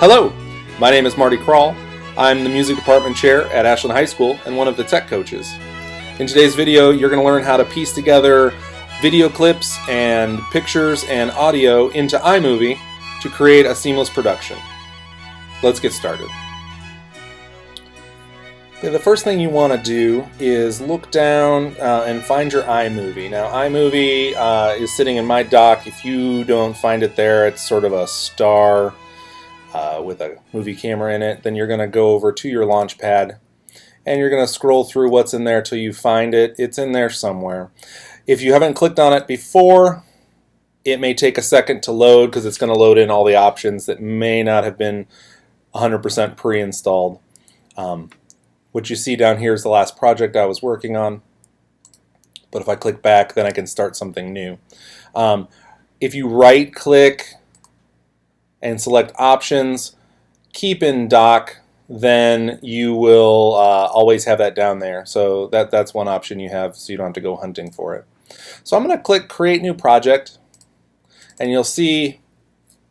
Hello, my name is Marty Krall. I'm the music department chair at Ashland High School and one of the tech coaches. In today's video, you're going to learn how to piece together video clips and pictures and audio into iMovie to create a seamless production. Let's get started. Okay, the first thing you want to do is look down and find your iMovie. Now, iMovie is sitting in my dock. If you don't find it there, it's sort of a star with a movie camera in it. Then you're going to go over to your Launchpad and you're going to scroll through what's in there till you find it. It's in there somewhere. If you haven't clicked on it before, it may take a second to load because it's going to load in all the options that may not have been 100% pre-installed. What you see down here is the last project I was working on, but if I click back, then I can start something new. If you right click and select options, keep in dock, then you will always have that down there. So that's one option you have, so you don't have to go hunting for it. So I'm going to click create new project, and you'll see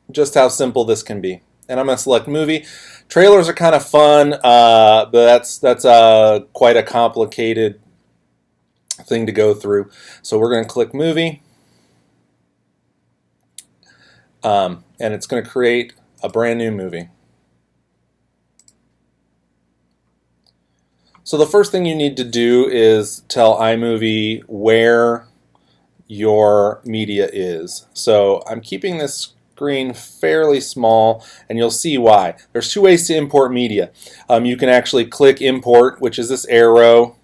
just how simple this can be. And I'm going to select movie. Trailers are kind of fun, but that's quite a complicated thing to go through. So we're going to click movie, and it's going to create a brand new movie. So the first thing you need to do is tell iMovie where your media is. So I'm keeping this screen fairly small, and you'll see why. There's two ways to import media. You can actually click import, which is this arrow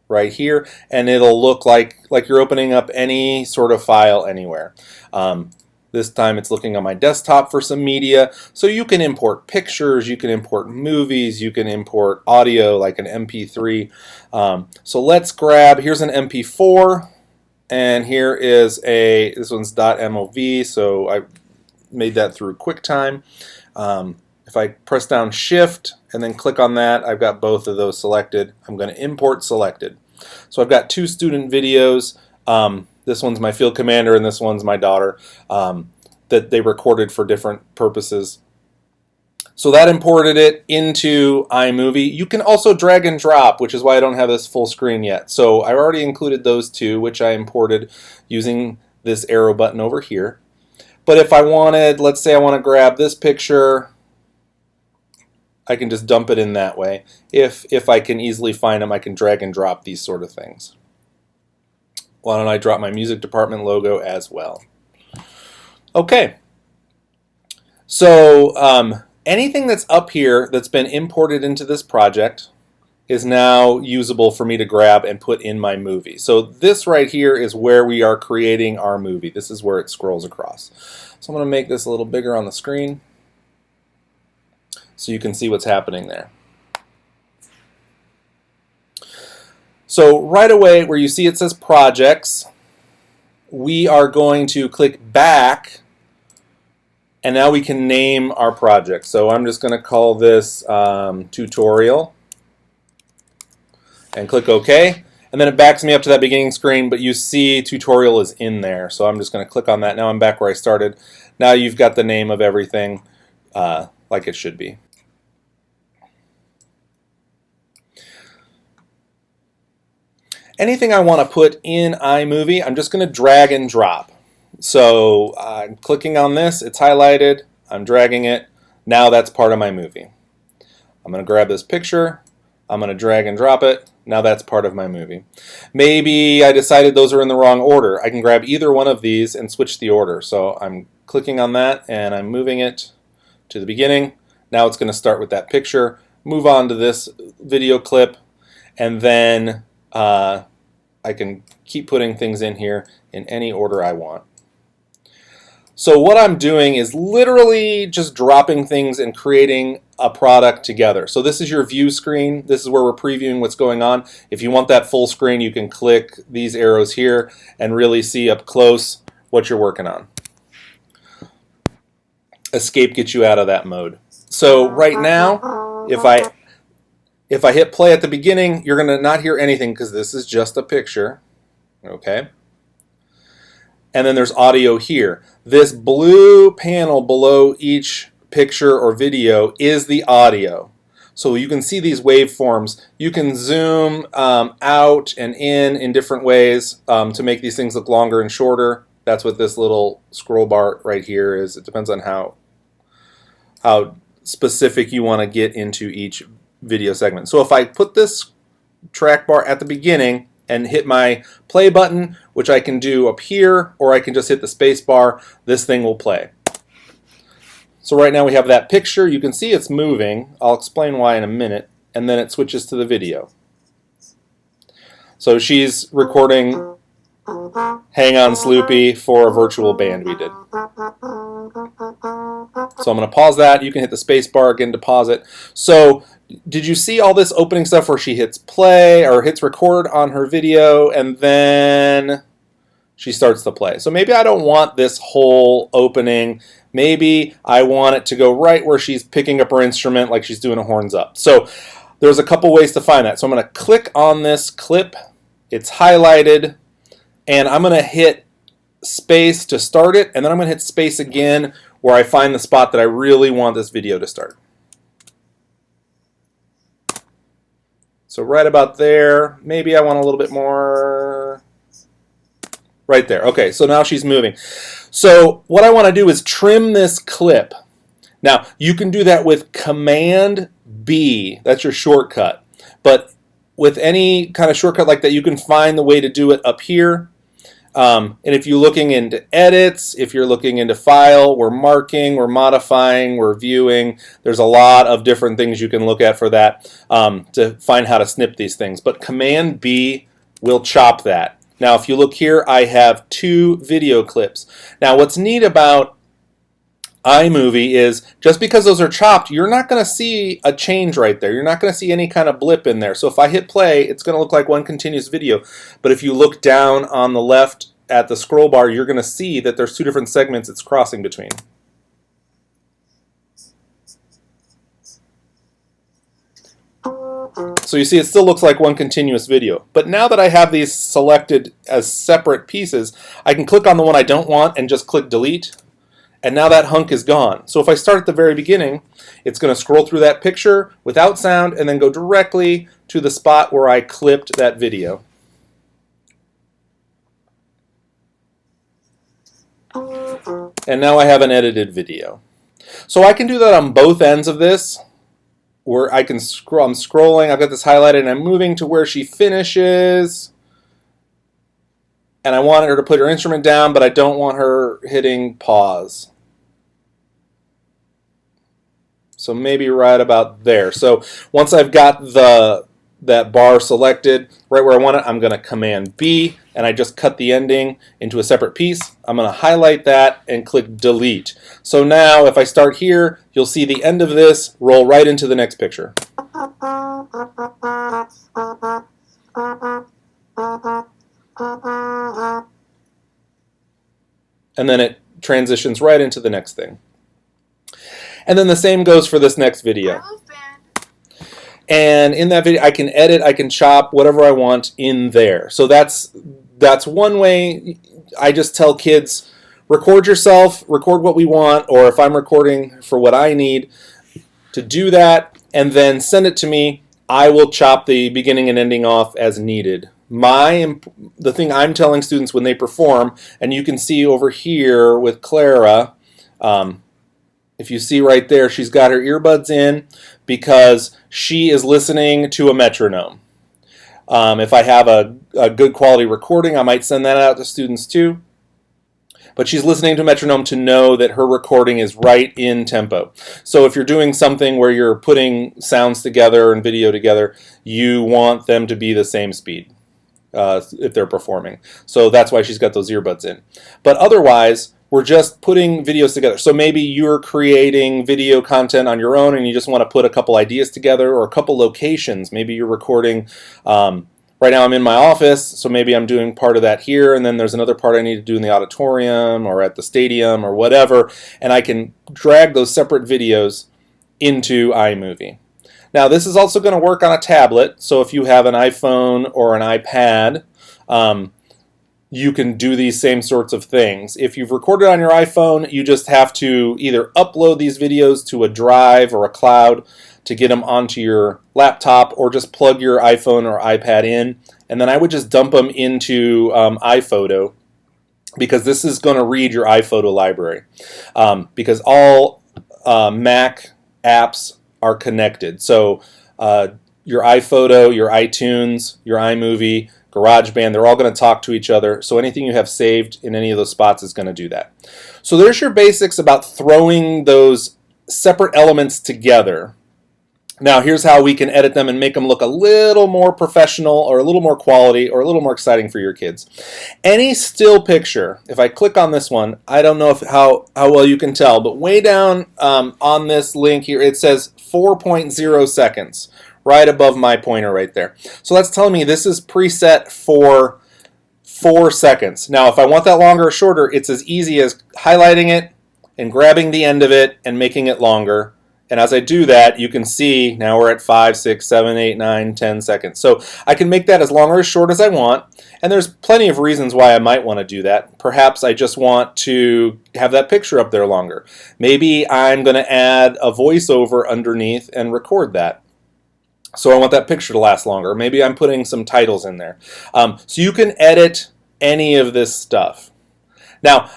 right here, and it'll look like you're opening up any sort of file anywhere. This time it's looking on my desktop for some media. So you can import pictures, you can import movies, you can import audio like an MP3. So let's grab, here's an MP4, and here is this one's .mov, so I made that through QuickTime. If I press down Shift and then click on that, I've got both of those selected. I'm going to import selected. So I've got two student videos. This one's my field commander and this one's my daughter, that they recorded for different purposes. So that imported it into iMovie. You can also drag and drop, which is why I don't have this full screen yet. So I already included those two, which I imported using this arrow button over here. But if I wanted, let's say I want to grab this picture, I can just dump it in that way. If I can easily find them, I can drag and drop these sort of things. Why don't I drop my music department logo as well? Okay. So anything that's up here that's been imported into this project is now usable for me to grab and put in my movie. So this right here is where we are creating our movie. This is where it scrolls across. So I'm going to make this a little bigger on the screen so you can see what's happening there. So right away where you see it says projects, we are going to click back, and now we can name our project. So I'm just going to call this tutorial and click OK. And then it backs me up to that beginning screen, but you see tutorial is in there. So I'm just going to click on that. Now I'm back where I started. Now you've got the name of everything like it should be. Anything I want to put in iMovie, I'm just going to drag and drop. So I'm clicking on this, it's highlighted, I'm dragging it, now that's part of my movie. I'm going to grab this picture, I'm going to drag and drop it, now that's part of my movie. Maybe I decided those are in the wrong order. I can grab either one of these and switch the order. So I'm clicking on that and I'm moving it to the beginning. Now it's going to start with that picture, move on to this video clip, and then I can keep putting things in here in any order I want. So what I'm doing is literally just dropping things and creating a product together. So this is your view screen. This is where we're previewing what's going on. If you want that full screen, you can click these arrows here and really see up close what you're working on. Escape gets you out of that mode. So right now, if I hit play at the beginning, you're going to not hear anything because this is just a picture. Okay? And then there's audio here. This blue panel below each picture or video is the audio. So you can see these waveforms. You can zoom out and in different ways to make these things look longer and shorter. That's what this little scroll bar right here is. It depends on how specific you want to get into each video segment. So if I put this track bar at the beginning and hit my play button, which I can do up here, or I can just hit the space bar, this thing will play. So right now we have that picture. You can see it's moving. I'll explain why in a minute. And then it switches to the video. So she's recording Hang On Sloopy for a virtual band we did. So I'm going to pause that. You can hit the space bar again to pause it. So did you see all this opening stuff where she hits play or hits record on her video and then she starts to play? So maybe I don't want this whole opening. Maybe I want it to go right where she's picking up her instrument like she's doing a horns up. So there's a couple ways to find that. So I'm going to click on this clip. It's highlighted. And I'm going to hit space to start it. And then I'm going to hit space again where I find the spot that I really want this video to start. So right about there. Maybe I want a little bit more. Right there. Okay, so now she's moving. So what I want to do is trim this clip. Now, you can do that with Command B. That's your shortcut. But with any kind of shortcut like that, you can find the way to do it up here. And if you're looking into edits, if you're looking into file, we're marking, we're modifying, we're viewing. There's a lot of different things you can look at for that to find how to snip these things. But Command B will chop that. Now, if you look here, I have 2 video clips. Now, what's neat about iMovie is just because those are chopped, you're not going to see a change right there. You're not going to see any kind of blip in there. So if I hit play, it's going to look like one continuous video. But if you look down on the left at the scroll bar, you're going to see that there's 2 different segments it's crossing between. So you see it still looks like one continuous video. But now that I have these selected as separate pieces, I can click on the one I don't want and just click delete. And now that hunk is gone. So if I start at the very beginning, it's going to scroll through that picture without sound and then go directly to the spot where I clipped that video. And now I have an edited video. So I can do that on both ends of this, where I can scroll. I'm scrolling, I've got this highlighted, and I'm moving to where she finishes. And I want her to put her instrument down, but I don't want her hitting pause. So maybe right about there. So once I've got that bar selected right where I want it, I'm going to Command B, and I just cut the ending into a separate piece. I'm going to highlight that and click delete. So now if I start here, you'll see the end of this roll right into the next picture. And then it transitions right into the next thing. And then the same goes for this next video. And in that video, I can edit, I can chop whatever I want in there. So that's one way. I just tell kids, record yourself, record what we want, or if I'm recording for what I need, to do that, and then send it to me. I will chop the beginning and ending off as needed. The thing I'm telling students when they perform, and you can see over here with Clara, if you see right there, she's got her earbuds in because she is listening to a metronome. If I have a good quality recording, I might send that out to students too. But she's listening to a metronome to know that her recording is right in tempo. So if you're doing something where you're putting sounds together and video together, you want them to be the same speed if they're performing. So that's why she's got those earbuds in. But otherwise, we're just putting videos together. So maybe you're creating video content on your own and you just want to put a couple ideas together or a couple locations. Maybe you're recording, right now I'm in my office, so maybe I'm doing part of that here, and then there's another part I need to do in the auditorium or at the stadium or whatever, and I can drag those separate videos into iMovie. Now this is also going to work on a tablet, so if you have an iPhone or an iPad, you can do these same sorts of things. If you've recorded on your iPhone, you just have to either upload these videos to a drive or a cloud to get them onto your laptop, or just plug your iPhone or iPad in, and then I would just dump them into iPhoto, because this is going to read your iPhoto library, because all Mac apps are connected. So your iPhoto, your iTunes, your iMovie, GarageBand, they're all going to talk to each other. So anything you have saved in any of those spots is going to do that. So there's your basics about throwing those separate elements together. Now here's how we can edit them and make them look a little more professional, or a little more quality, or a little more exciting for your kids. Any still picture, if I click on this one, I don't know how well you can tell, but way down on this link here, it says 4.0 seconds, right above my pointer right there. So that's telling me this is preset for 4 seconds. Now if I want that longer or shorter, it's as easy as highlighting it and grabbing the end of it and making it longer. And as I do that, you can see now we're at 5, 6, 7, 8, 9, 10 seconds. So I can make that as long or as short as I want. And there's plenty of reasons why I might want to do that. Perhaps I just want to have that picture up there longer. Maybe I'm going to add a voiceover underneath and record that. So I want that picture to last longer. Maybe I'm putting some titles in there. So you can edit any of this stuff. Now,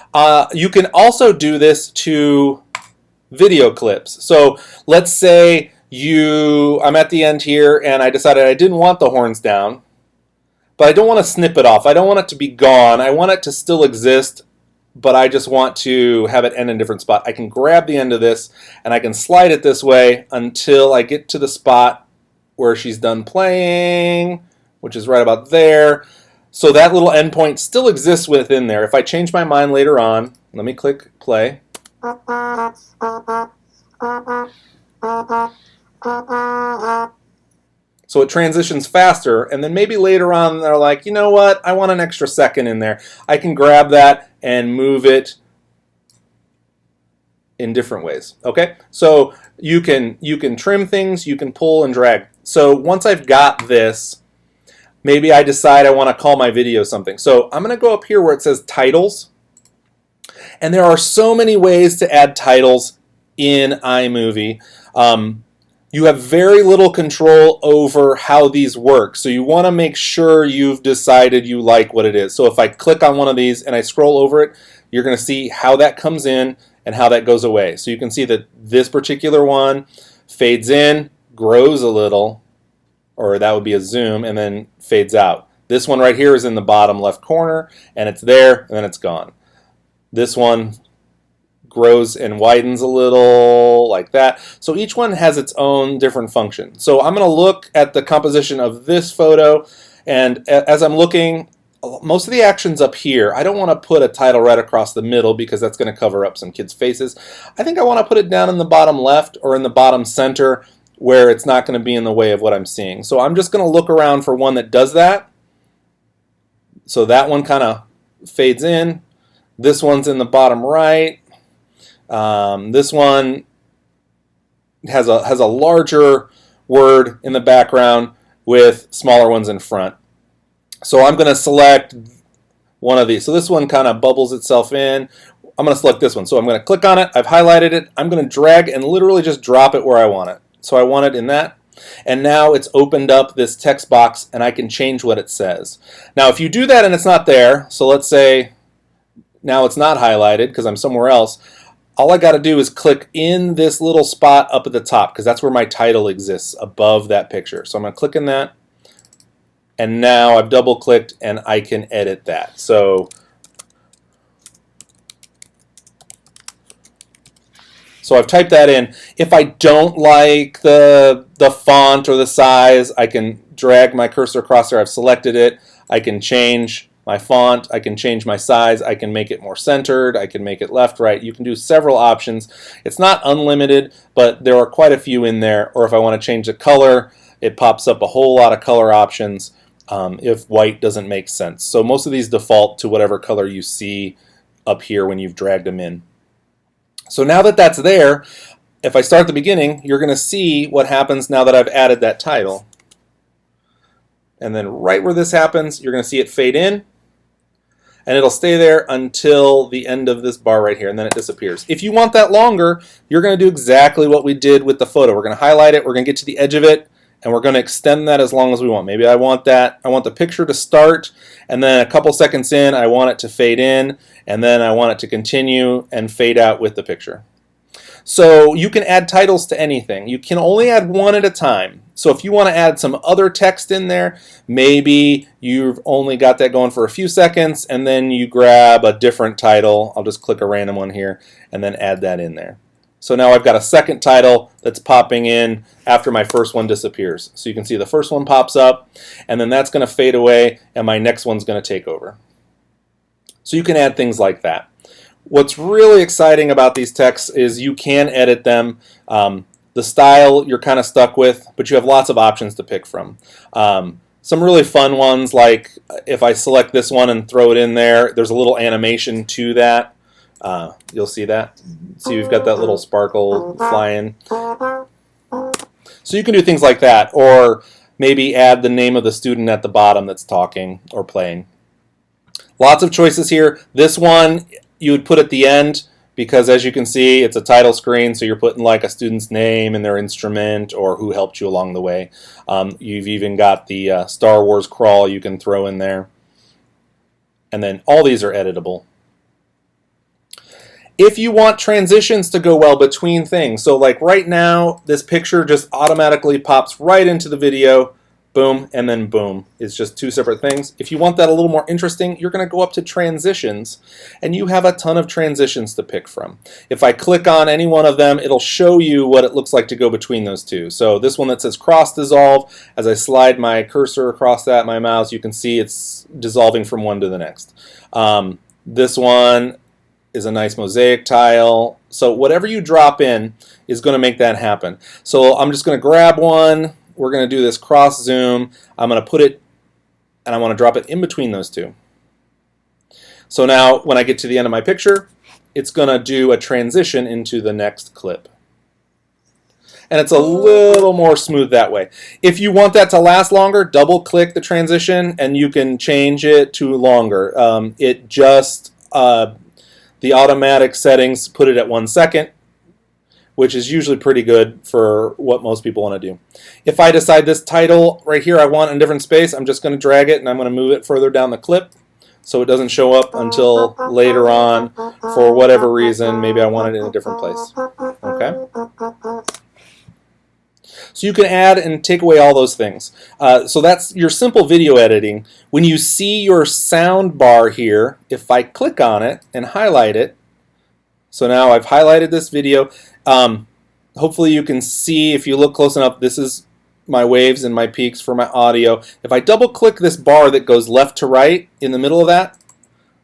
you can also do this to video clips. So let's say I'm at the end here and I decided I didn't want the horns down, but I don't want to snip it off. I don't want it to be gone. I want it to still exist, but I just want to have it end in a different spot. I can grab the end of this and I can slide it this way until I get to the spot where she's done playing, which is right about there. So that little endpoint still exists within there. If I change my mind later on, let me click play. So it transitions faster, and then maybe later on they're like, you know what, I want an extra second in there. I can grab that and move it in different ways. Okay, so you can trim things, you can pull and drag. So once I've got this, maybe I decide I want to call my video something. So I'm going to go up here where it says titles. And there are so many ways to add titles in iMovie. You have very little control over how these work. So you want to make sure you've decided you like what it is. So if I click on one of these and I scroll over it, you're going to see how that comes in and how that goes away. So you can see that this particular one fades in, grows a little, or that would be a zoom, and then fades out. This one right here is in the bottom left corner, and it's there, and then it's gone. This one grows and widens a little like that. So each one has its own different function. So I'm going to look at the composition of this photo, and as I'm looking, most of the action's up here. I don't want to put a title right across the middle because that's going to cover up some kids' faces. I think I want to put it down in the bottom left or in the bottom center where it's not going to be in the way of what I'm seeing. So I'm just going to look around for one that does that. So that one kind of fades in. This one's in the bottom right. This one has a larger word in the background with smaller ones in front. So I'm going to select one of these. So this one kind of bubbles itself in. I'm going to select this one. So I'm going to click on it. I've highlighted it. I'm going to drag and literally just drop it where I want it. So I want it in that. And now it's opened up this text box and I can change what it says. Now if you do that and it's not there, so let's say now it's not highlighted because I'm somewhere else, all I got to do is click in this little spot up at the top because that's where my title exists, above that picture. So I'm going to click in that, and now I've double clicked and I can edit that. So I've typed that in. If I don't like the font or the size, I can drag my cursor across there. I've selected it. I can change my font, I can change my size, I can make it more centered, I can make it left, right. You can do several options. It's not unlimited, but there are quite a few in there. Or if I want to change the color, it pops up a whole lot of color options if white doesn't make sense. So most of these default to whatever color you see up here when you've dragged them in. So now that that's there, if I start at the beginning, you're going to see what happens now that I've added that title. And then right where this happens, you're going to see it fade in. And it'll stay there until the end of this bar right here, and then it disappears. If you want that longer, you're going to do exactly what we did with the photo. We're going to highlight it, we're going to get to the edge of it, and we're going to extend that as long as we want. Maybe I want the picture to start, and then a couple seconds in, I want it to fade in, and then I want it to continue and fade out with the picture. So you can add titles to anything. You can only add one at a time. So if you want to add some other text in there, maybe you've only got that going for a few seconds, and then you grab a different title. I'll just click a random one here and then add that in there. So now I've got a second title that's popping in after my first one disappears. So you can see the first one pops up, and then that's going to fade away, and my next one's going to take over. So you can add things like that. What's really exciting about these texts is you can edit them. The style you're kind of stuck with, but you have lots of options to pick from. Some really fun ones, like if I select this one and throw it in there, there's a little animation to that. You'll see that. See, we've got that little sparkle flying. So you can do things like that, or maybe add the name of the student at the bottom that's talking or playing. Lots of choices here. This one you would put at the end, because as you can see, it's a title screen, so you're putting like a student's name and their instrument or who helped you along the way. You've even got the Star Wars crawl you can throw in there. And then all these are editable. If you want transitions to go well between things, so like right now, this picture just automatically pops right into the video, boom, and then boom. It's just two separate things. If you want that a little more interesting, you're going to go up to transitions, and you have a ton of transitions to pick from. If I click on any one of them, it'll show you what it looks like to go between those two. So this one that says cross dissolve, as I slide my cursor across that, my mouse, you can see it's dissolving from one to the next. This one is a nice mosaic tile. So whatever you drop in is going to make that happen. So I'm just going to grab one. We're going to do this cross zoom. I'm going to put it, and I want to drop it in between those two. So now when I get to the end of my picture, it's going to do a transition into the next clip. And it's a little more smooth that way. If you want that to last longer, double click the transition and you can change it to longer. The automatic settings put it at 1 second, which is usually pretty good for what most people want to do. If I decide this title right here I want in a different space, I'm just going to drag it and I'm going to move it further down the clip so it doesn't show up until later on for whatever reason. Maybe I want it in a different place. Okay? So you can add and take away all those things. So that's your simple video editing. When you see your sound bar here, if I click on it and highlight it, so now I've highlighted this video. Hopefully you can see, if you look close enough, this is my waves and my peaks for my audio. If I double click this bar that goes left to right in the middle of that,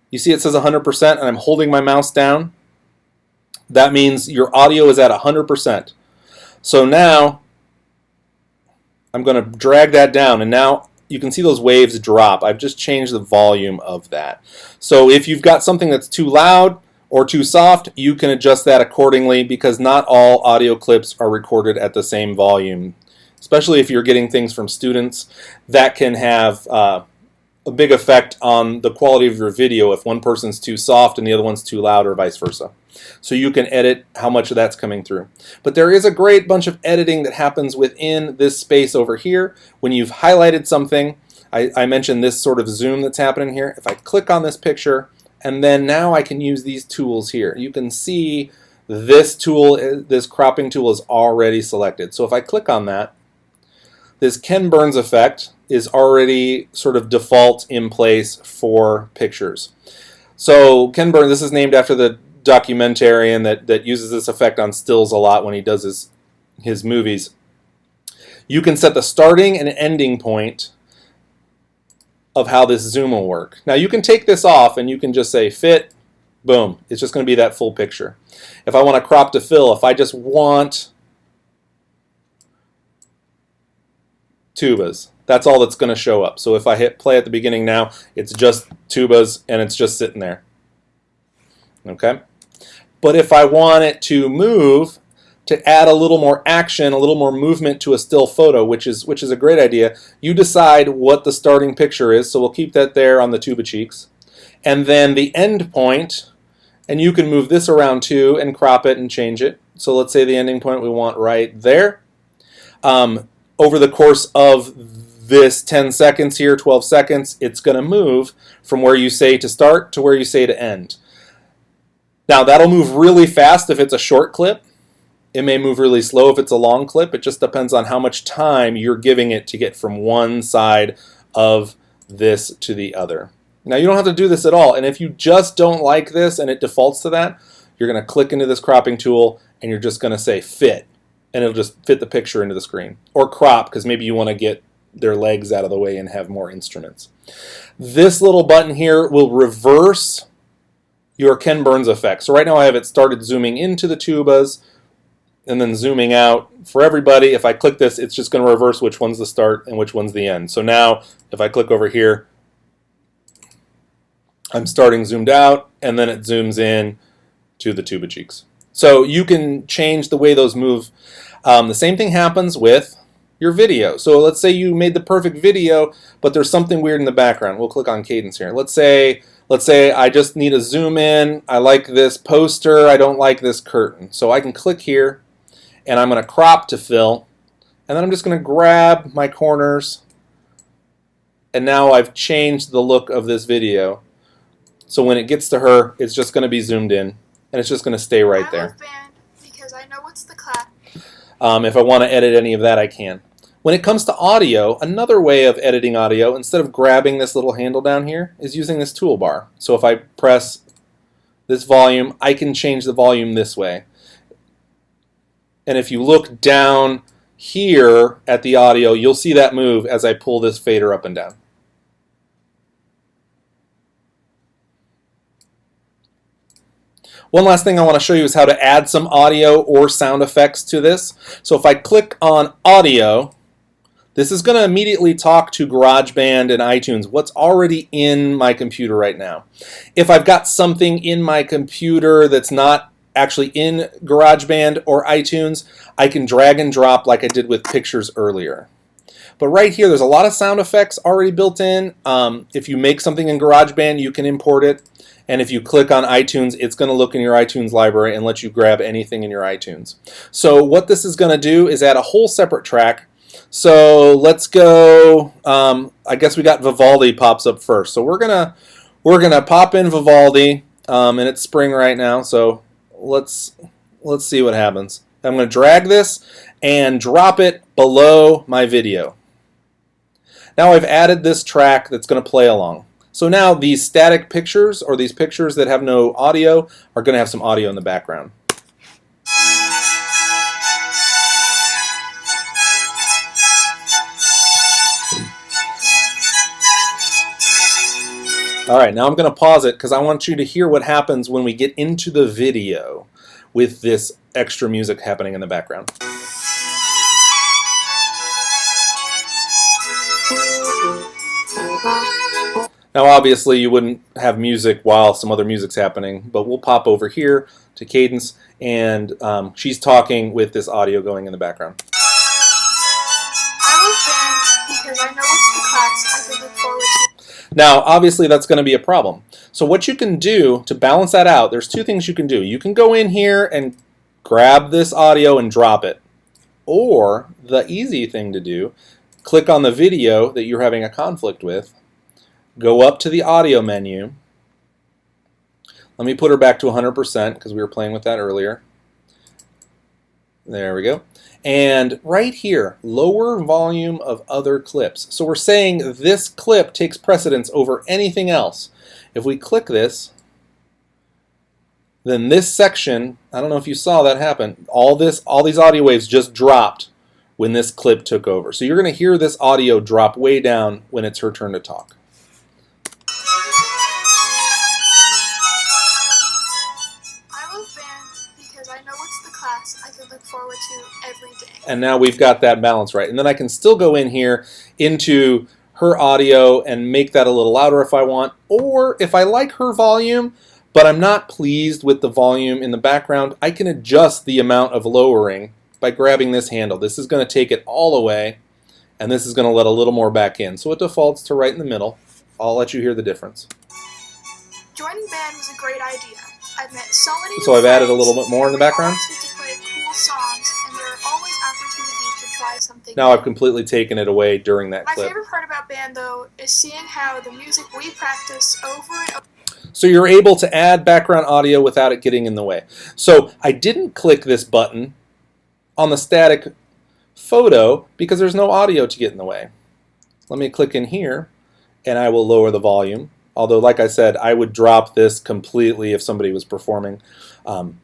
you see it says 100% and I'm holding my mouse down. That means your audio is at 100%. So now I'm going to drag that down, and now you can see those waves drop. I've just changed the volume of that. So if you've got something that's too loud or too soft, you can adjust that accordingly, because not all audio clips are recorded at the same volume. Especially if you're getting things from students, that can have a big effect on the quality of your video if one person's too soft and the other one's too loud, or vice versa. So you can edit how much of that's coming through. But there is a great bunch of editing that happens within this space over here. When you've highlighted something, I mentioned this sort of zoom that's happening here. If I click on this picture, and then now I can use these tools here. You can see this tool, this cropping tool is already selected. So if I click on that, this Ken Burns effect is already sort of default in place for pictures. So Ken Burns, this is named after the documentarian that uses this effect on stills a lot when he does his movies. You can set the starting and ending point of how this zoom will work. Now you can take this off and you can just say fit, boom. It's just going to be that full picture. If I want to crop to fill, if I just want tubas, that's all that's going to show up. So if I hit play at the beginning now, it's just tubas and it's just sitting there. Okay? But if I want it to move, to add a little more action, a little more movement to a still photo, which is a great idea, you decide what the starting picture is. So we'll keep that there on the tuba cheeks. and then the end point, and you can move this around too and crop it and change it. So let's say the ending point we want right there. Over the course of this 10 seconds here, 12 seconds, it's going to move from where you say to start to where you say to end. Now that'll move really fast if it's a short clip. It may move really slow if it's a long clip. It just depends on how much time you're giving it to get from one side of this to the other. Now you don't have to do this at all, and if you just don't like this and it defaults to that, you're going to click into this cropping tool and you're just going to say fit, and it'll just fit the picture into the screen. Or crop, because maybe you want to get their legs out of the way and have more instruments. This little button here will reverse your Ken Burns effect. So right now I have it started zooming into the tubas and then zooming out for everybody. If I click this, it's just going to reverse which one's the start and which one's the end. So now if I click over here, I'm starting zoomed out, and then it zooms in to the tuba cheeks. So you can change the way those move. The same thing happens with your video. So let's say you made the perfect video, but there's something weird in the background. We'll click on Cadence here. Let's say I just need to zoom in. I like this poster. I don't like this curtain. So I can click here, and I'm going to crop to fill, and then I'm just going to grab my corners, and now I've changed the look of this video. So when it gets to her, it's just going to be zoomed in, and it's just going to stay right there. Because I know what's the clap. If I want to edit any of that, I can. When it comes to audio, another way of editing audio, instead of grabbing this little handle down here, is using this toolbar. So if I press this volume, I can change the volume this way. And if you look down here at the audio, you'll see that move as I pull this fader up and down. One last thing I want to show you is how to add some audio or sound effects to this. So if I click on audio, this is going to immediately talk to GarageBand and iTunes, what's already in my computer right now. If I've got something in my computer that's not actually in GarageBand or iTunes, I can drag and drop like I did with pictures earlier. But right here, there's a lot of sound effects already built in. If you make something in GarageBand, you can import it. And if you click on iTunes, it's going to look in your iTunes library and let you grab anything in your iTunes. So what this is going to do is add a whole separate track. So let's go, I guess we got Vivaldi pops up first. So we're gonna pop in Vivaldi, and it's spring right now. So let's see what happens. I'm going to drag this and drop it below my video. Now I've added this track that's going to play along. So now these static pictures, or these pictures that have no audio, are going to have some audio in the background. Alright, now I'm going to pause it because I want you to hear what happens when we get into the video with this extra music happening in the background. Now obviously you wouldn't have music while some other music's happening, but we'll pop over here to Cadence, and she's talking with this audio going in the background. I was banned because I know what's the class I can look forward to. Now obviously that's going to be a problem. So what you can do to balance that out, there's two things you can do. You can go in here and grab this audio and drop it. Or the easy thing to do, click on the video that you're having a conflict with, go up to the audio menu. Let me put her back to 100% because we were playing with that earlier. There we go. And right here, lower volume of other clips. So we're saying this clip takes precedence over anything else. If we click this, then this section, I don't know if you saw that happen, all these audio waves just dropped when this clip took over. So you're going to hear this audio drop way down when it's her turn to talk. I can look forward to every day. And now we've got that balance right. And then I can still go in here into her audio and make that a little louder if I want. Or if I like her volume, but I'm not pleased with the volume in the background, I can adjust the amount of lowering by grabbing this handle. This is going to take it all away, and this is going to let a little more back in. So it defaults to right in the middle. I'll let you hear the difference. Joining band was a great idea. I've met so many new So I've added a friends, little bit more in the we background. always get to play cool songs, and there are always opportunities to try something Now new. I've completely taken it away during that My clip. favorite part about band, though, is seeing how the music we practice over and over. So you're able to add background audio without it getting in the way. So I didn't click this button on the static photo because there's no audio to get in the way. Let me click in here and I will lower the volume. Although, like I said, I would drop this completely if somebody was performing. But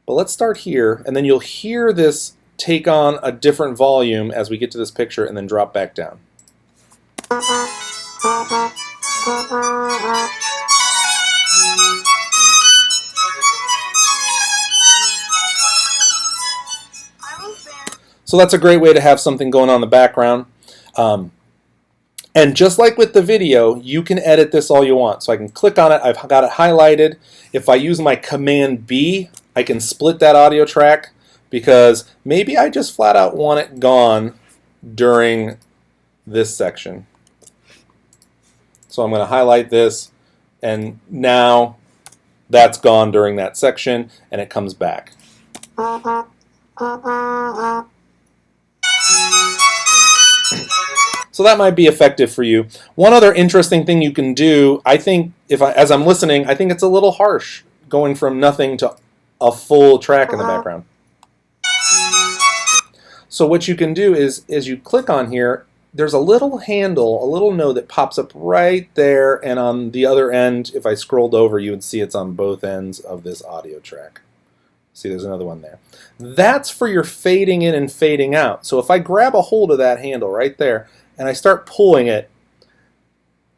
let's start here, and then you'll hear this take on a different volume as we get to this picture and then drop back down. So that's a great way to have something going on in the background. And just like with the video, you can edit this all you want. So I can click on it, I've got it highlighted. If I use my Command B, I can split that audio track because maybe I just flat out want it gone during this section. So I'm going to highlight this, and now that's gone during that section, and it comes back. So that might be effective for you. One other interesting thing you can do, I think, as I'm listening, I think it's a little harsh going from nothing to a full track in the background. So what you can do is, as you click on here, there's a little handle, a little node that pops up right there, and on the other end, if I scrolled over, you would see it's on both ends of this audio track. See, there's another one there. That's for your fading in and fading out. So if I grab a hold of that handle right there, and I start pulling it,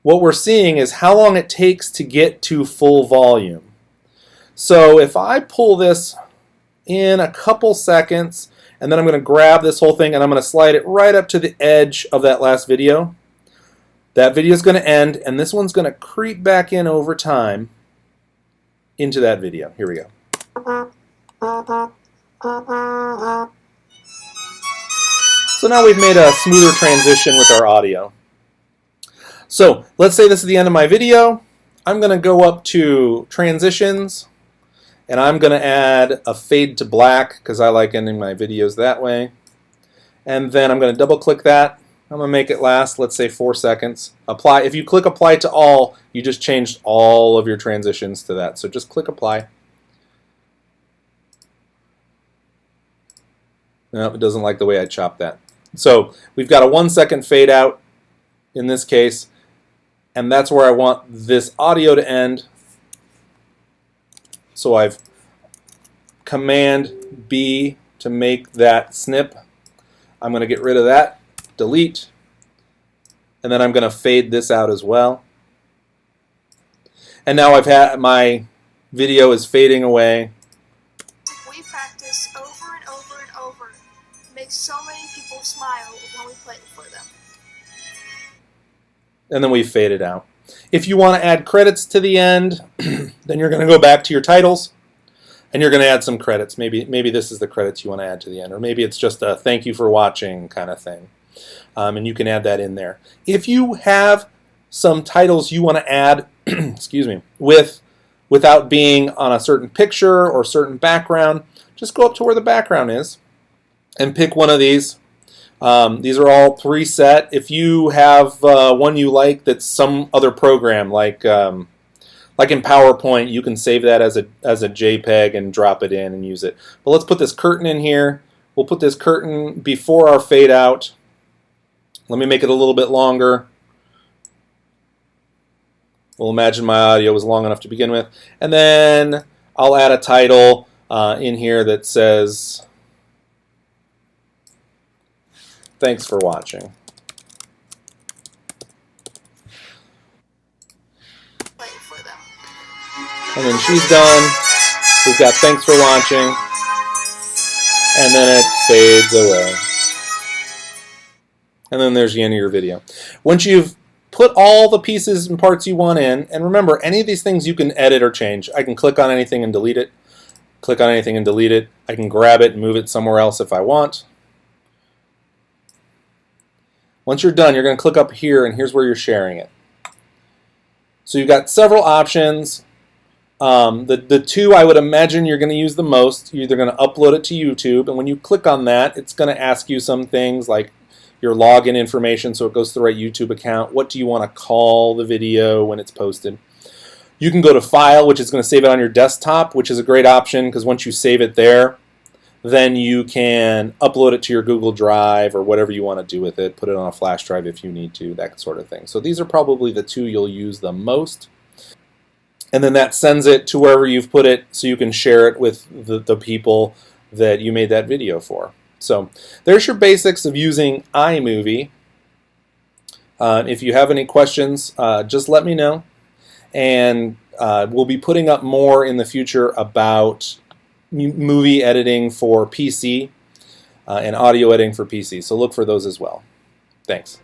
what we're seeing is how long it takes to get to full volume. So if I pull this in a couple seconds, and then I'm going to grab this whole thing and I'm going to slide it right up to the edge of that last video, that video is going to end, and this one's going to creep back in over time into that video. Here we go. So now we've made a smoother transition with our audio. So let's say this is the end of my video. I'm going to go up to transitions, and I'm going to add a fade to black because I like ending my videos that way. And then I'm going to double click that. I'm going to make it last, let's say 4 seconds. Apply. If you click apply to all, you just changed all of your transitions to that. So just click apply. No, it doesn't like the way I chopped that. So we've got a 1 second fade out in this case, and that's where I want this audio to end. So I've Command B to make that snip. I'm going to get rid of that, delete, and then I'm going to fade this out as well. And now I've had my video is fading away. We practice over and over and over. It makes so many people smile when we play it for them. And then we fade it out. If you want to add credits to the end, then you're going to go back to your titles, and you're going to add some credits. Maybe this is the credits you want to add to the end, or maybe it's just a thank you for watching kind of thing. And you can add that in there. If you have some titles you want to add, excuse me, without being on a certain picture or certain background, just go up to where the background is and pick one of these. These are all preset. If you have one you like that's some other program, like in PowerPoint, you can save that as a JPEG and drop it in and use it. But let's put this curtain in here. We'll put this curtain before our fade out. Let me make it a little bit longer. We'll imagine my audio was long enough to begin with. And then I'll add a title in here that says, thanks for watching. And then she's done. We've got thanks for watching. And then it fades away. And then there's the end of your video. Once you've put all the pieces and parts you want in, and remember, any of these things you can edit or change. I can click on anything and delete it. Click on anything and delete it. I can grab it and move it somewhere else if I want. Once you're done, you're going to click up here, and here's where you're sharing it. So you've got several options. The two I would imagine you're going to use the most, you're either going to upload it to YouTube, and when you click on that, it's going to ask you some things like your login information so it goes to the right YouTube account. What do you want to call the video when it's posted? You can go to File, which is going to save it on your desktop, which is a great option because once you save it there, then you can upload it to your Google Drive or whatever you want to do with it. Put it on a flash drive if you need to, that sort of thing. So these are probably the two you'll use the most. And then that sends it to wherever you've put it so you can share it with the people that you made that video for. So there's your basics of using iMovie. If you have any questions, just let me know. And we'll be putting up more in the future about movie editing for PC and audio editing for PC. So look for those as well. Thanks.